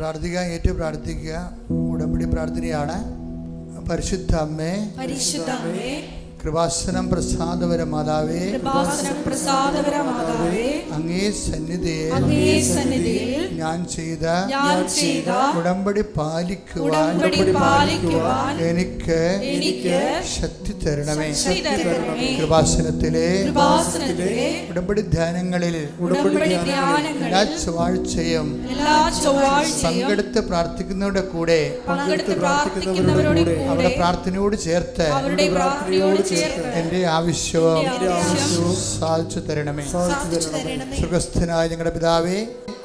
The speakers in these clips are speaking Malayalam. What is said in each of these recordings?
പ്രാർത്ഥിക്കുക, ഏറ്റു പ്രാർത്ഥിക്കുക. ഉടമ്പടി പ്രാർത്ഥനയാണ്. പരിശുദ്ധ അമ്മേ, കൃപാസനം പ്രസാദപര മാതാവേ, അങ്ങേ സന്നിധിയിൽ ഞാൻ ചെയ്ത ഉടമ്പടി പാലിക്കുവാൻ എനിക്ക് ശക്തി തരണമേ. കൃപാസനത്തിലെ ഉടമ്പടി ധ്യാനങ്ങളിൽ എല്ലാ ചൊവ്വാഴ്ചയും പങ്കെടുത്ത് പ്രാർത്ഥിക്കുന്നവരുടെ കൂടെ അവരുടെ പ്രാർത്ഥനയോട് ചേർത്ത് എന്റെ ആവശ്യവും സാധിച്ചു തരണമേ. സുഖസ്ഥനായ ഞങ്ങളുടെ പിതാവേ,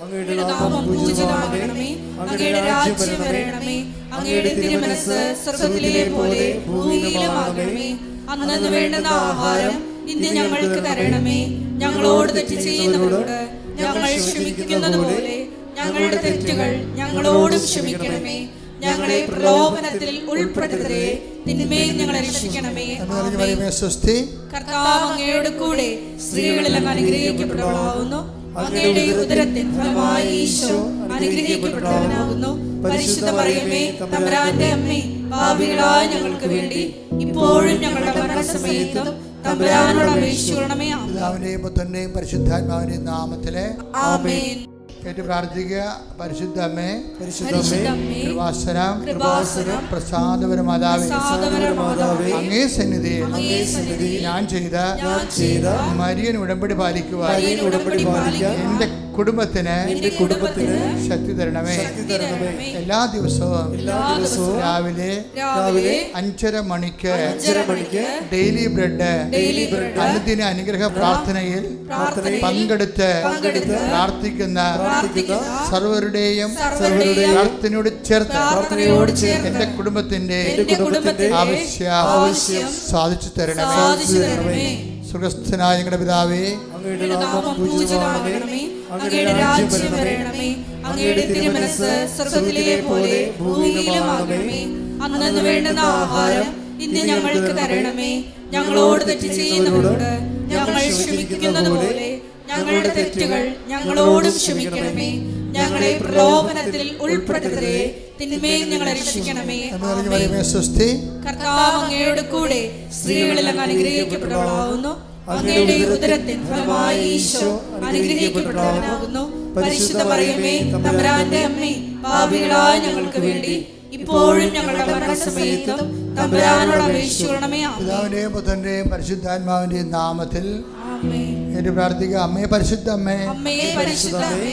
അങ്ങയുടെ നാമം പൂജിതമാകണമേ. അങ്ങയുടെ രാജ്യം വരണമേ. അങ്ങയുടെ തിരുമനസ്സ് സ്വർഗ്ഗത്തിലെ പോലെ ഭൂമിയിലുമാകണമേ. അന്നന്ന് വേണ്ടുന്ന ആഹാരം ഇന്ന് ഞങ്ങൾക്ക് തരണമേ. ഞങ്ങളോട് തെറ്റ് ചെയ്യുന്നവരോട് ഞങ്ങൾ ക്ഷമിക്കുന്നത് പോലെ ഞങ്ങളുടെ തെറ്റുകൾ ഞങ്ങളോടും ക്ഷമിക്കണമേ. ഞങ്ങളെ പ്രലോഭനത്തിൽ ഉൾപ്പെടുത്തരുതേ, തിന്മയിൽ ഞങ്ങളെ രക്ഷിക്കണമേ. കർത്താവ് അങ്ങയോട് കൂടെ സ്ത്രീകളിൽ അങ്ങ് അനുഗ്രഹിക്കപ്പെട്ടവളാകുന്നു. അങ്ങയുടെ ഉദരത്തിൻ ഫലമായി ഈശോ അനുഗ്രഹിക്കപ്പെട്ടവനാകുന്നു. പരിശുദ്ധ മറിയമേ, തമ്പുരാന്റെ അമ്മേ, പാപികളായ ഞങ്ങൾക്ക് വേണ്ടി ഇപ്പോഴും ഞങ്ങളുടെ മരണസമയത്തും തമ്പുരാനോട് അപേക്ഷിക്കണമേ. പിതാവിന്റെയും പുത്രന്റെയും പരിശുദ്ധാത്മാവിന്റെയും നാമത്തിലെ ആമേൻ. കേട്ട് പ്രാർത്ഥിക്കുക. പരിശുദ്ധ അമ്മേ, കൃപാസനം പ്രസാദപര മാതാവേ, അങ്ങേ സന്നിധിയിൽ ഞാൻ ചെയ്ത മരിയൻ ഉടമ്പടി പാലിക്കുവാൻ എന്റെ കുടുംബത്തിന് ശക്തി തരണമേ. എല്ലാ ദിവസവും രാവിലെ 5:30 മണിക്ക് ഡെയിലി ബ്രെഡ് അനുദിന അനുഗ്രഹ പ്രാർത്ഥനയിൽ പങ്കെടുത്ത് പ്രാർത്ഥിക്കുന്ന സർവരുടെയും പ്രാർത്ഥനയോട് ചേർത്ത് എന്റെ കുടുംബത്തിന്റെ ആവശ്യം സാധിച്ചു തരണമേ. സുഖസ്ഥനായ ഞങ്ങളുടെ പിതാവേ, അങ്ങയുടെ നാമം പൂജിതമാകണമേ. അങ്ങയുടെ രാജ്യം വരണമേ. അങ്ങയുടെ തിരുമനസ്സ് സ്വർഗ്ഗത്തിലെ പോലെ ഭൂമിയിലുമാകണമേ. അന്നന്ന് വേണ്ടുന്ന ആഹാരം ഇന്ന് ഞങ്ങൾക്ക് തരണമേ. ഞങ്ങളോട് തെറ്റ് ചെയ്യുന്നവരോട് ഞങ്ങൾ ക്ഷമിക്കുന്നത് പോലെ ഞങ്ങളുടെ തെറ്റുകൾ ഞങ്ങളോടും ക്ഷമിക്കണമേ. ഞങ്ങളെ പ്രലോഭനത്തിൽ ഉൾപ്പെടുത്തരുതേ, തിന്മയിൽ ഞങ്ങളെ രക്ഷിക്കണമേ. കർത്താവ് അങ്ങയോട് കൂടെ സ്ത്രീകളിൽ അങ്ങ് അനുഗ്രഹിക്കപ്പെട്ടവളാകുന്നു. അങ്ങയുടെ ഉദരത്തിൻ ഫലമായി ഈശോ അനുഗ്രഹിക്കപ്പെട്ടവനാകുന്നു. പരിശുദ്ധ മറിയമേ, തമ്പുരാന്റെ അമ്മേ, പാപികളായ ഞങ്ങൾക്ക് വേണ്ടി ഇപ്പോഴും ഞങ്ങളുടെ മരണസമയത്തും തമ്പുരാനോട് അപേക്ഷിക്കണമേ. പിതാവിന്റെയും പുത്രന്റെയും പരിശുദ്ധാത്മാവിന്റെയും നാമത്തിൽ പ്രാർത്ഥിക്കുക. അമ്മേ, പരിശുദ്ധ അമ്മേ,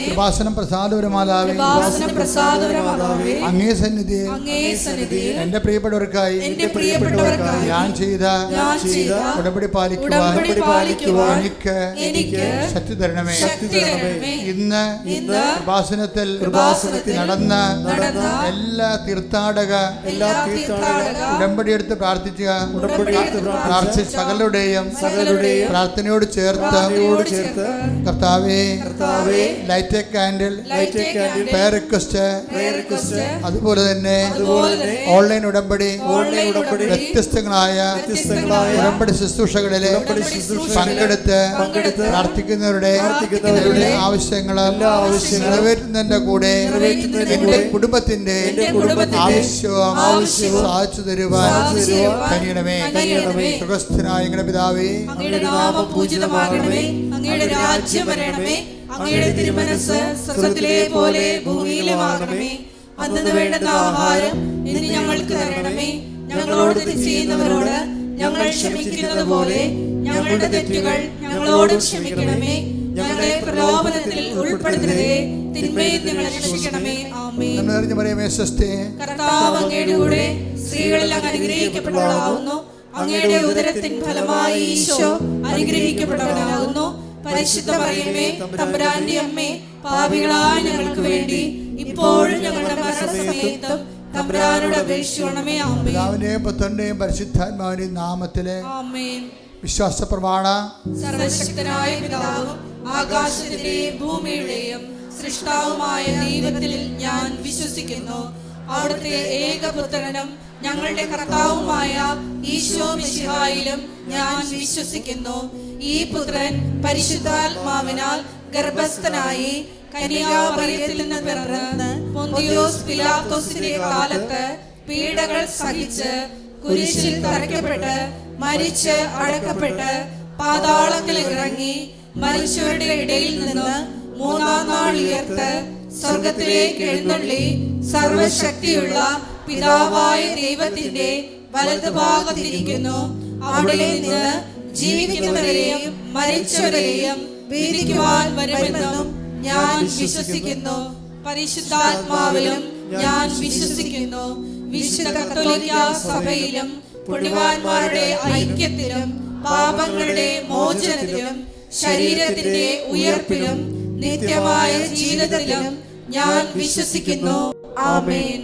കൃപാസനം പ്രസാദപര മാതാവേ, അങ്ങേ സന്നിധിയിൽ എന്റെ പ്രിയപ്പെട്ടവർക്കായി ഞാൻ ചെയ്ത ഉടമ്പടി പാലിക്കുവാൻ എനിക്ക് ശക്തി തരണമേ. ഇന്ന് കൃപാസനത്തിൽ നടന്ന എല്ലാ തീർത്ഥാടക ഉടമ്പടി എടുത്ത് പ്രാർത്ഥിച്ച സകലരുടെയും പ്രാർത്ഥനയോട് ചേർത്ത് കർത്താവേ, light a candle prayer request, അതുപോലെ തന്നെ ഓൺലൈൻ ഉടമ്പടി വ്യത്യസ്തങ്ങളായ ഉടമ്പടി ശുശ്രൂഷകളിലെ പങ്കെടുത്ത് പ്രാർത്ഥിക്കുന്നവരുടെ ആവശ്യങ്ങൾ നിറവേറ്റുന്നതിന്റെ കൂടെ എന്റെ കുടുംബത്തിന്റെ ആവശ്യവും സാധിച്ചു തരുവാൻ കഴിയണമേ. സുഖസ്ഥനായ ഞങ്ങളുടെ പിതാവേ, പൂജിതമാകണമേ. അങ്ങയുടെ രാജ്യം വരണമേ. അങ്ങയുടെ തിരുമനസ്സ് സ്വർഗ്ഗത്തിലെ പോലെ ഭൂമിയിലുമാകണമേ. അന്നന്ന് വേണ്ടുന്ന ആഹാരം ഇന്ന് ഞങ്ങൾക്ക് തരണമേ. ഞങ്ങളോട് തെറ്റ് ചെയ്യുന്നവരോട് ഞങ്ങൾ ക്ഷമിക്കുന്നത് പോലെ ഞങ്ങളുടെ തെറ്റുകൾ ഞങ്ങളോട് ക്ഷമിക്കണമേ. ഞങ്ങളെ പ്രലോഭനത്തിൽ ഉൾപ്പെടുത്തരുതേ, തിന്മയിൽ ഞങ്ങളെ രക്ഷിക്കണമേ. ആമേൻ. കർത്താവ് അങ്ങയുടെ കൂടെ സ്ത്രീകളിൽ അങ്ങ് അനുഗ്രഹിക്കപ്പെട്ടവളാകുന്നു. അങ്ങയുടെ ഉദരത്തിൻ ഫലമായി ഈശോ അനുഗ്രഹിക്കപ്പെട്ടവനാകുന്നു. പരിശുദ്ധ മറിയമേ, തമ്പുരാന്റെ അമ്മേ, പാപികളായ ഞങ്ങൾക്ക് വേണ്ടി ഇപ്പോഴും ഞങ്ങളുടെ മരണസമയത്തും തമ്പുരാനോട് അപേക്ഷിക്കണമേ. ആമേൻ. പിതാവിന്റെയും പുത്രന്റെയും പരിശുദ്ധാത്മാവിന്റെയും നാമത്തിലെ ആമേൻ. വിശ്വാസ പ്രമാണ. സർവശക്തനായ പിതാവും ആകാശത്തിന്റെയും ഭൂമിയുടെയും സൃഷ്ടാവുമായ ദൈവത്തിൽ ഞാൻ വിശ്വസിക്കുന്നു. അവിടുത്തെ ഏകപുത്രനും ഞങ്ങളുടെ കർത്താവുമായ ഈശോ മിശിഹായിലും ഞാൻ വിശ്വസിക്കുന്നു. ഈ പുത്രൻ പരിശുദ്ധാത്മാവിനാൽ ഗർഭസ്ഥനായി കന്യാമറിയത്തിൽ നിന്ന് പിറന്ന് പൊന്തിയോസ് പിലാത്തോസിന്റെ കാലത്ത് പീഡകൾ സഹിച്ച് കുരിശിൽ തറയ്ക്കപ്പെട്ട് മരിച്ച് അടക്കപ്പെട്ട് പാതാളത്തിൽ ഇറങ്ങി മരിച്ചവരുടെ ഇടയിൽ നിന്ന് മൂന്നാം നാൾ ഉയർത്ത് സ്വർഗത്തിലേക്ക് എഴുന്നള്ളി സർവശക്തിയുള്ള പിതാവായ ദൈവത്തിന്റെ വലതുഭാഗത്തിരിക്കുന്നു. അവിടെ നിന്ന് ജീവിക്കുന്നവരെയും മരിച്ചവരെയും വിധിക്കുവാൻ വരുമെന്നും ഞാൻ വിശ്വസിക്കുന്നു. പരിശുദ്ധാത്മാവിലും ഞാൻ വിശ്വസിക്കുന്നു. വിശുദ്ധ കത്തോലിക്ക സഭയിലും പുണ്യവാന്മാരുടെ ഐക്യത്തിലും പാപങ്ങളുടെ മോചനത്തിലും ശരീരത്തിന്റെ ഉയർപ്പിലും നിത്യമായ ജീവിതത്തിലും ഞാൻ വിശ്വസിക്കുന്നു. ആമേൻ.